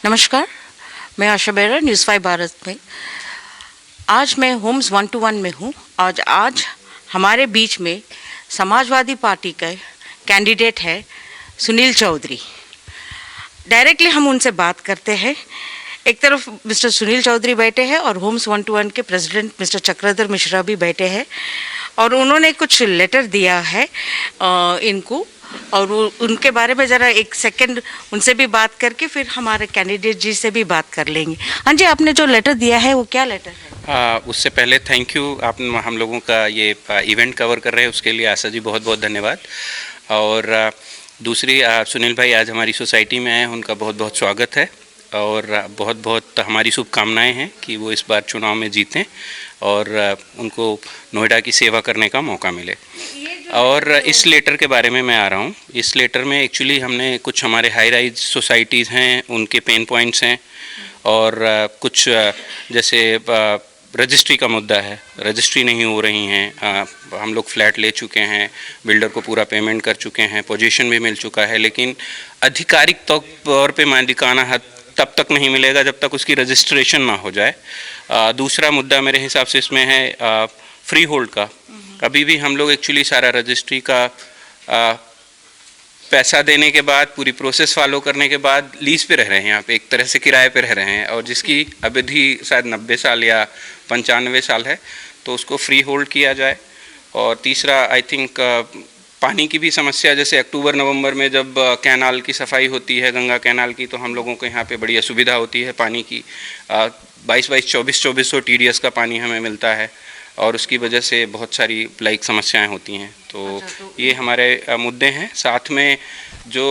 नमस्कार, मैं आशा बेरा न्यूज़ 5 भारत में। आज मैं होम्स 121 में हूँ। आज हमारे बीच में समाजवादी पार्टी का कैंडिडेट है सुनील चौधरी। डायरेक्टली हम उनसे बात करते हैं। एक तरफ मिस्टर सुनील चौधरी बैठे हैं और होम्स 121 के प्रेसिडेंट मिस्टर चक्रधर मिश्रा भी बैठे हैं और उन्होंने कुछ लेटर दिया है इनको, और वो उनके बारे में ज़रा एक सेकंड उनसे भी बात करके फिर हमारे कैंडिडेट जी से भी बात कर लेंगे। हाँ जी, आपने जो लेटर दिया है वो क्या लेटर है? उससे पहले थैंक यू, आप हम लोगों का ये इवेंट कवर कर रहे हैं, उसके लिए आशा जी बहुत बहुत धन्यवाद। और दूसरी, सुनील भाई आज हमारी सोसाइटी में आए, उनका बहुत बहुत स्वागत है और बहुत बहुत हमारी शुभकामनाएं हैं कि वो इस बार चुनाव में जीतें और उनको नोएडा की सेवा करने का मौका मिले। और इस लेटर के बारे में मैं आ रहा हूँ। इस लेटर में एक्चुअली हमने कुछ हमारे हाई राइज सोसाइटीज़ हैं, उनके पेन पॉइंट्स हैं और कुछ जैसे रजिस्ट्री का मुद्दा है, रजिस्ट्री नहीं हो रही हैं। हम लोग फ्लैट ले चुके हैं, बिल्डर को पूरा पेमेंट कर चुके हैं, पोजीशन भी मिल चुका है, लेकिन आधिकारिक तौर पे मालिकाना हक तब तक नहीं मिलेगा जब तक उसकी रजिस्ट्रेशन ना हो जाए। दूसरा मुद्दा मेरे हिसाब से इसमें है फ्री होल्ड का। अभी भी हम लोग एक्चुअली सारा रजिस्ट्री का पैसा देने के बाद, पूरी प्रोसेस फॉलो करने के बाद लीज पे रह रहे हैं, यहाँ पे एक तरह से किराए पे रह रहे हैं, और जिसकी अवधि शायद 90 साल या 95 साल है, तो उसको फ्री होल्ड किया जाए। और तीसरा, आई थिंक पानी की भी समस्या, जैसे अक्टूबर नवंबर में जब कैनाल की सफाई होती है, गंगा कैनाल की, तो हम लोगों को यहाँ पे बड़ी असुविधा होती है पानी की। 2400 TDS का पानी हमें मिलता है और उसकी वजह से बहुत सारी समस्याएं होती हैं। तो ये हमारे मुद्दे हैं। साथ में जो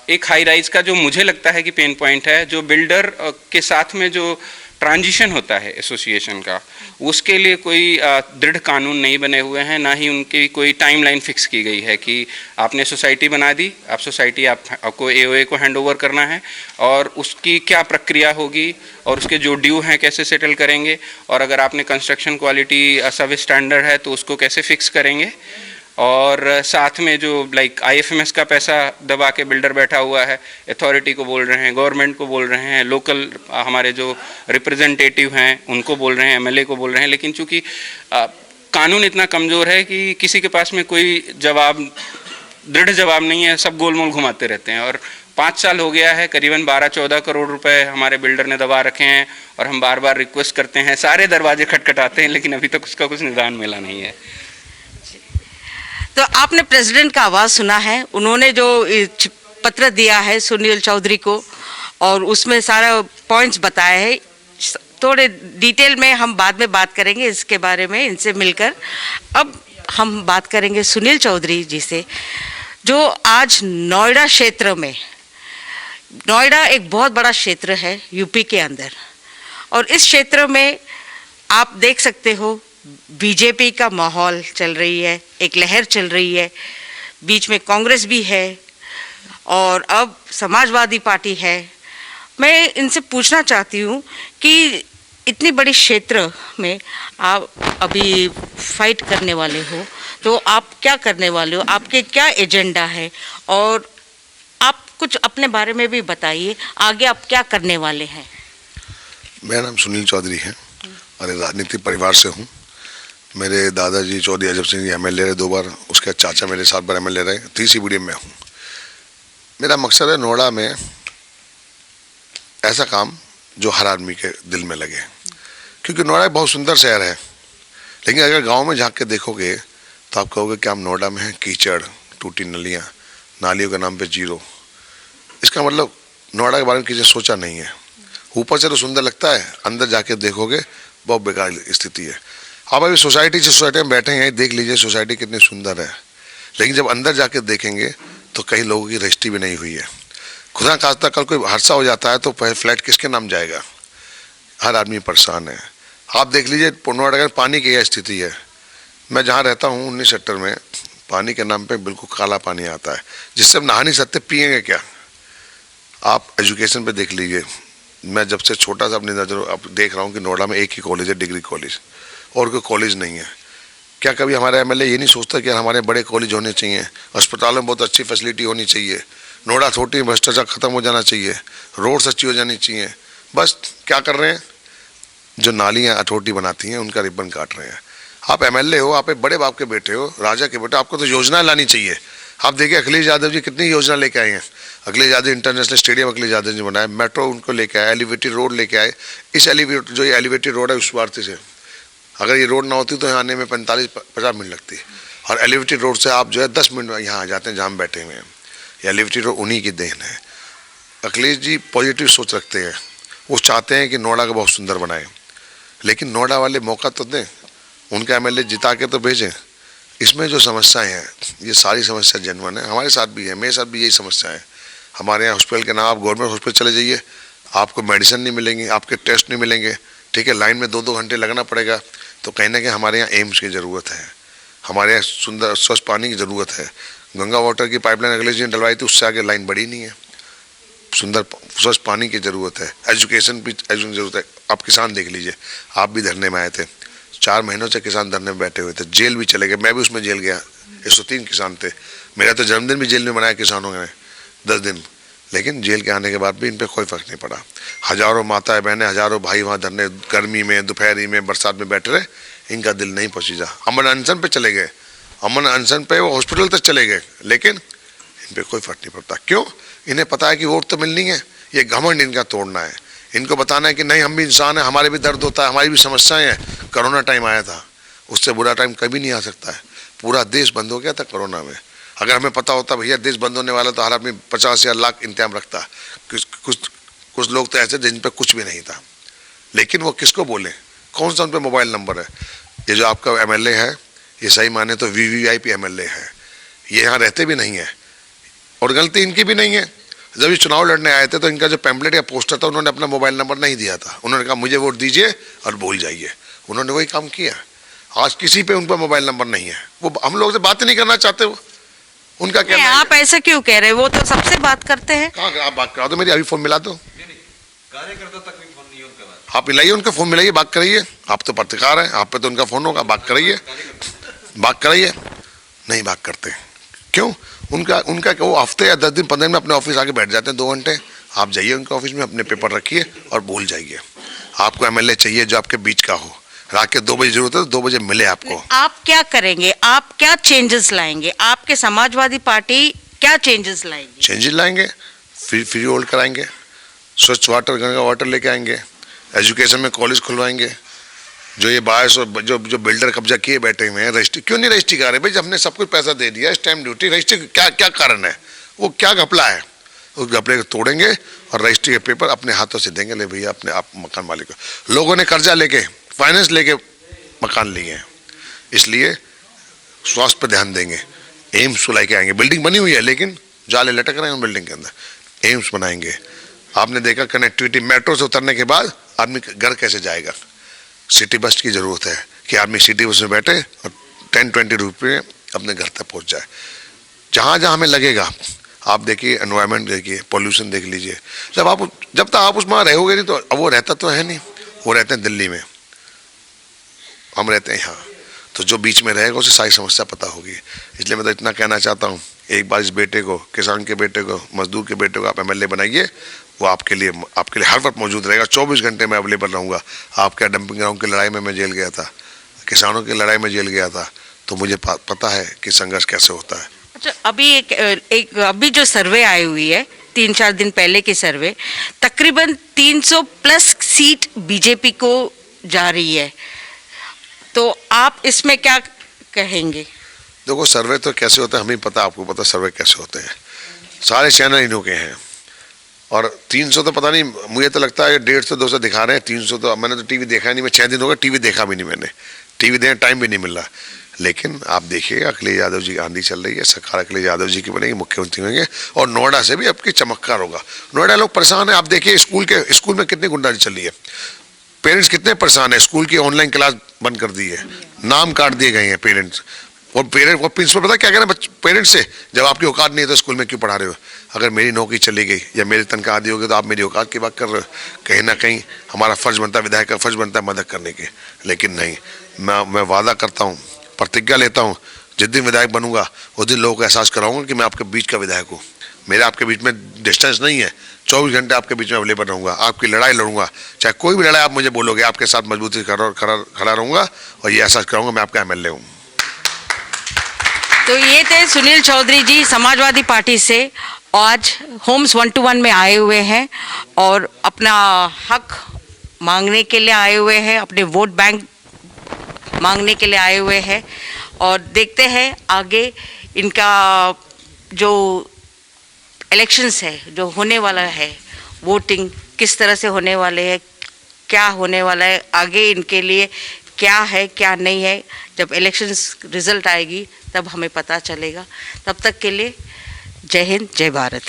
एक हाई राइज का जो मुझे लगता है कि पेन पॉइंट है, जो बिल्डर के साथ में जो ट्रांजिशन होता है एसोसिएशन का, उसके लिए कोई दृढ़ कानून नहीं बने हुए हैं, ना ही उनकी कोई टाइमलाइन फिक्स की गई है कि आपने सोसाइटी बना दी, आप सोसाइटी आपको AOA को हैंड ओवर करना है और उसकी क्या प्रक्रिया होगी और उसके जो ड्यू हैं कैसे सेटल करेंगे, और अगर आपने कंस्ट्रक्शन क्वालिटी सर्विस स्टैंडर्ड है तो उसको कैसे फिक्स करेंगे। और साथ में जो IFMS का पैसा दबा के बिल्डर बैठा हुआ है, अथॉरिटी को बोल रहे हैं, गवर्नमेंट को बोल रहे हैं, लोकल हमारे जो रिप्रेजेंटेटिव हैं उनको बोल रहे हैं, MLA को बोल रहे हैं, लेकिन चूंकि कानून इतना कमज़ोर है कि किसी के पास में कोई दृढ़ जवाब नहीं है, सब गोलमोल घुमाते रहते हैं। और 5 साल हो गया है, करीबन 12-14 करोड़ रुपए हमारे बिल्डर ने दबा रखे हैं और हम बार बार रिक्वेस्ट करते हैं, सारे दरवाजे खटखटाते हैं, लेकिन अभी तक उसका कुछ निदान मिला नहीं है। तो आपने प्रेसिडेंट का आवाज़ सुना है, उन्होंने जो पत्र दिया है सुनील चौधरी को और उसमें सारा पॉइंट्स बताए हैं। थोड़े डिटेल में हम बाद में बात करेंगे इसके बारे में इनसे मिलकर। अब हम बात करेंगे सुनील चौधरी जी से, जो आज नोएडा क्षेत्र में, नोएडा एक बहुत बड़ा क्षेत्र है यूपी के अंदर, और इस क्षेत्र में आप देख सकते हो बीजेपी का माहौल चल रही है, एक लहर चल रही है, बीच में कांग्रेस भी है और अब समाजवादी पार्टी है। मैं इनसे पूछना चाहती हूँ कि इतनी बड़ी क्षेत्र में आप अभी फाइट करने वाले हो, तो आप क्या करने वाले हो, आपके क्या एजेंडा है, और आप कुछ अपने बारे में भी बताइए, आगे आप क्या करने वाले हैं। मेरा नाम सुनील चौधरी है और राजनीतिक परिवार से हूँ। मेरे दादाजी चौधरी अजब सिंह MLA रहे 2 बार, उसके चाचा मेरे 7 बार MLA रहे, तीसरी BDM में हूँ। मेरा मकसद है नोएडा में ऐसा काम जो हर आदमी के दिल में लगे, क्योंकि नोएडा एक बहुत सुंदर शहर है, लेकिन अगर गांव में झांक के देखोगे तो आप कहोगे कि हम नोएडा में हैं, कीचड़, टूटी नलियाँ, नालियों के नाम पे 0। इसका मतलब नोएडा के बारे में किसी ने सोचा नहीं है। ऊपर से तो सुंदर लगता है, अंदर जाके देखोगे बहुत बेकार स्थिति है। आप अभी सोसाइटी में बैठे हैं, देख लीजिए सोसाइटी कितनी सुंदर है, लेकिन जब अंदर जाके देखेंगे तो कई लोगों की रजिस्ट्री भी नहीं हुई है। खुदा खास्ता कल कोई हादसा हो जाता है तो फ्लैट किसके नाम जाएगा? हर आदमी परेशान है। आप देख लीजिए नोएडा में पानी की यह स्थिति है। मैं जहाँ रहता हूँ 19 सेक्टर में, पानी के नाम पे बिल्कुल काला पानी आता है, जिससे हम नहा नहीं सकते, पियेंगे क्या? आप एजुकेशन पे देख लीजिए, मैं जब से छोटा सा अपनी नज़र अब देख रहा हूँ कि नोएडा में एक ही कॉलेज है, डिग्री कॉलेज, और कोई कॉलेज नहीं है। क्या कभी हमारा MLA ये नहीं सोचता कि हमारे बड़े कॉलेज होने चाहिए, अस्पतालों में बहुत अच्छी फैसिलिटी होनी चाहिए, नोएडा अथॉरिटी में भ्रष्टाचार खत्म हो जाना चाहिए, रोड्स अच्छी हो जानी चाहिए। बस क्या कर रहे हैं, जो नालियाँ अथॉरिटी बनाती हैं उनका रिबन काट रहे हैं। आप एमएलए हो, आप एक बड़े बाप के बेटे हो, राजा के बेटे, आपको तो योजना लानी चाहिए। आप देखिए अखिलेश यादव जी कितनी योजना लेके आए हैं। अखिलेश यादव इंटरनेशनल स्टेडियम अखिलेश यादव जी बनाए, मेट्रो उनको लेके आए, एलिवेटेड रोड लेके आए। इस एलिवेटेड रोड है उस भारती से, अगर ये रोड ना होती तो यहाँ आने में 45-50 मिनट लगती, और एलिवेटेड रोड से आप जो है 10 मिनट में यहाँ आ जाते हैं जहाँ हम बैठे हुए हैं। ये एलिवेटेड रोड उन्हीं की देन है। अखिलेश जी पॉजिटिव सोच रखते हैं, वो चाहते हैं कि नोएडा को बहुत सुंदर बनाए, लेकिन नोएडा वाले मौका तो दें, उनका एमएलए जिता के तो भेजें। इसमें जो समस्याएं हैं ये सारी समस्या जेन्युइन है, हमारे साथ भी है, मेरे साथ भी यही समस्या है। हमारे यहाँ हॉस्पिटल के नाम, आप गवर्नमेंट हॉस्पिटल चले जाइए, आपको मेडिसिन नहीं मिलेंगी, आपके टेस्ट नहीं मिलेंगे, ठीक है, लाइन में 2-2 घंटे लगना पड़ेगा। तो कहीं ना कहीं हमारे यहाँ एम्स की ज़रूरत है, हमारे यहाँ सुंदर स्वच्छ पानी की ज़रूरत है। गंगा वाटर की पाइपलाइन अगले दिन डलवाई थी, उससे आगे लाइन बढ़ी नहीं है। सुंदर स्वच्छ पानी की ज़रूरत है, एजुकेशन की ज़रूरत है। आप किसान देख लीजिए, आप भी धरने में आए थे, 4 महीनों से किसान धरने में बैठे हुए थे, जेल भी चले गए, मैं भी उसमें जेल गया। 103 किसान थे, मेरा तो जन्मदिन भी जेल में मनाया किसानों ने 10 दिन, लेकिन जेल के आने के बाद भी इन पर कोई फ़र्क नहीं पड़ा। हज़ारों माताएं बहनें, हज़ारों भाई वहाँ धरने, गर्मी में, दोपहरी में, बरसात में बैठे रहे, इनका दिल नहीं पसीजा। अमन अनशन पे चले गए, अमन अनशन पे वो हॉस्पिटल तक चले गए, लेकिन इन पर कोई फ़र्क नहीं पड़ता। क्यों? इन्हें पता है कि वोट तो मिलनी है, ये घमंड इनका तोड़ना है। इनको बताना है कि नहीं, हम भी इंसान हैं, हमारे भी दर्द होता है, हमारी भी समस्याएं हैं। कोरोना टाइम आया था, उससे बुरा टाइम कभी नहीं आ सकता है। पूरा देश बंद हो गया था कोरोना में। अगर हमें पता होता भैया देश बंद होने वाला तो हर आदमी 50 या लाख इंतजाम रखता। कुछ लोग तो ऐसे जिन पर कुछ भी नहीं था, लेकिन वो किसको बोले, कौन सा उन पर मोबाइल नंबर है। ये जो आपका एमएलए है, ये सही माने तो वीवीआईपी एमएलए है, ये यहाँ रहते भी नहीं है, और गलती इनकी भी नहीं है। जब ये चुनाव लड़ने आए थे तो इनका जो पैम्पलेट या पोस्टर था, उन्होंने अपना मोबाइल नंबर नहीं दिया था। उन्होंने कहा मुझे वोट दीजिए और भूल जाइए, उन्होंने वही काम किया। आज किसी पे उन पर मोबाइल नंबर नहीं है, वो हम लोग से बात नहीं करना चाहते। वो उनका क्या, आप ऐसा क्यों कह रहे हैं, वो तो सबसे बात करते हैं। कहाँ आप बात करा दो, मेरी अभी फोन मिला दो, कार्यकर्ता तक भी फोन नहीं है उनके पास। आप मिलाइए, उनका फोन मिलाइए, बात कराइए। आप तो पत्रकार हैं, आप पे तो उनका फोन होगा, बात कराइए, बात कराइए। नहीं बात करते, क्यों? उनका वो हफ्ते या 10 दिन 15 दिन में अपने ऑफिस आके बैठ जाते हैं 2 घंटे। आप जाइए उनके ऑफिस में, अपने पेपर रखिए और भूल जाइए। आपको एमएलए चाहिए जो आपके बीच का हो, रात के 2 बजे जरूरत है तो 2 बजे मिले आपको। आप क्या करेंगे, आप क्या चेंजेस लाएंगे, आपके समाजवादी पार्टी क्या चेंजेस लाएगी? चेंजेस लाएंगे, फ्री होल्ड कराएंगे, स्वच्छ वाटर, गंगा वाटर लेके आएंगे, एजुकेशन में कॉलेज खुलवाएंगे। जो ये 22 जो बिल्डर कब्जा किए बैठे हुए हैं, रजिस्ट्री क्यों नहीं रजिस्ट्री करा रहे भाई? जब हमने सब कुछ पैसा दे दिया, स्टैम्प ड्यूटी, रजिस्ट्री क्या कारण है? वो क्या घपला है? उस घपले को तोड़ेंगे और रजिस्ट्री के पेपर अपने हाथों से देंगे, ले भैया अपने आप मकान मालिक को। लोगों ने कर्जा लेके, फाइनेंस लेके मकान लिए हैं, इसलिए स्वास्थ्य पर ध्यान देंगे। एम्स लेके आएंगे, बिल्डिंग बनी हुई है लेकिन जाले लटक रहे हैं उन बिल्डिंग के अंदर। एम्स बनाएंगे। आपने देखा कनेक्टिविटी, मेट्रो से उतरने के बाद आदमी घर कैसे जाएगा? सिटी बस की ज़रूरत है कि आदमी सिटी बस में बैठे और 10-20 रुपये अपने घर तक पहुंच जाए। जहाँ जहाँ हमें लगेगा, आप देखिए एनवायरनमेंट देखिए, पोल्यूशन देख लीजिए। जब तक आप उसमें रहोगे नहीं तो, अब वो रहता तो है नहीं, वो रहते हैं दिल्ली में, हम रहते हैं यहाँ। तो जो बीच में रहेगा उसे सारी समस्या पता होगी। इसलिए मैं तो इतना कहना चाहता हूँ, एक बार इस बेटे को, किसान के बेटे को, मजदूर के बेटे को आप एमएलए बनाइए, वो आपके लिए हर वक्त मौजूद रहेगा। 24 घंटे में अवेलेबल रहूँगा। आपके डंपिंग ग्राउंड की लड़ाई में मैं जेल गया था, किसानों की लड़ाई में जेल गया था, तो मुझे पता है कि संघर्ष कैसे होता है। अच्छा, अभी अभी जो सर्वे आई हुई है, 3-4 दिन पहले की सर्वे, तकरीबन 300 प्लस सीट बीजेपी को जा रही है, तो आप इसमें क्या कहेंगे? देखो सर्वे तो कैसे होता है हमें पता, आपको पता सर्वे कैसे होते हैं। सारे चैनल इन्हों के हैं, और 300 तो पता नहीं, मुझे तो लगता है 150-200 दिखा रहे हैं। 300 तो मैंने तो टीवी देखा नहीं, मैं 6 दिन हो गए टीवी देखा भी नहीं, मैंने टीवी देने टाइम भी नहीं मिल रहा। लेकिन आप देखिए अखिलेश यादव जी की आंधी चल रही है, सरकार अखिलेश यादव जी की बनेगी, मुख्यमंत्री होंगे, और नोएडा से भी आपकी चमत्कार होगा। नोएडा लोग परेशान है, आप देखिए स्कूल में कितनी गुंडागर्दी चल रही है, पेरेंट्स कितने परेशान है। स्कूल की ऑनलाइन क्लास बंद कर दी है, नाम काट दिए गए हैं पेरेंट्स, और प्रिंसिपल पता क्या कह रहे हैं पेरेंट्स से, जब आपकी औकात नहीं है तो स्कूल में क्यों पढ़ा रहे हो? अगर मेरी नौकरी चली गई या मेरी तनख्वाह आदि हो गई तो आप मेरी औकात की बात कर रहे हो। कहीं ना कहीं हमारा फर्ज बनता है, विधायक का फर्ज बनता है मदद करने के, लेकिन नहीं। मैं वादा करता हूँ, प्रतिज्ञा लेता हूँ, जिस दिन विधायक बनूंगा उस दिन लोगों को एहसास कराऊंगा कि मैं आपके बीच का विधायक हूँ। मेरे आपके बीच में डिस्टेंस नहीं है, 24 घंटे आपके बीच में अवेलेबल रहूँगा, आपकी लड़ाई लड़ूंगा, चाहे कोई भी लड़ाई आप मुझे बोलोगे, आपके साथ मजबूती से खड़ा रहूँगा और ये एहसास कराऊंगा मैं आपका MLA हूँ। तो ये थे सुनील चौधरी जी समाजवादी पार्टी से, आज होम्स 1-1 में आए हुए हैं और अपना हक मांगने के लिए आए हुए हैं, अपने वोट बैंक मांगने के लिए आए हुए हैं। और देखते हैं आगे इनका जो इलेक्शंस है, जो होने वाला है, वोटिंग किस तरह से होने वाले हैं, क्या होने वाला है, आगे इनके लिए क्या है क्या नहीं है। जब इलेक्शंस रिजल्ट आएगी तब हमें पता चलेगा। तब तक के लिए जय हिंद, जय भारत।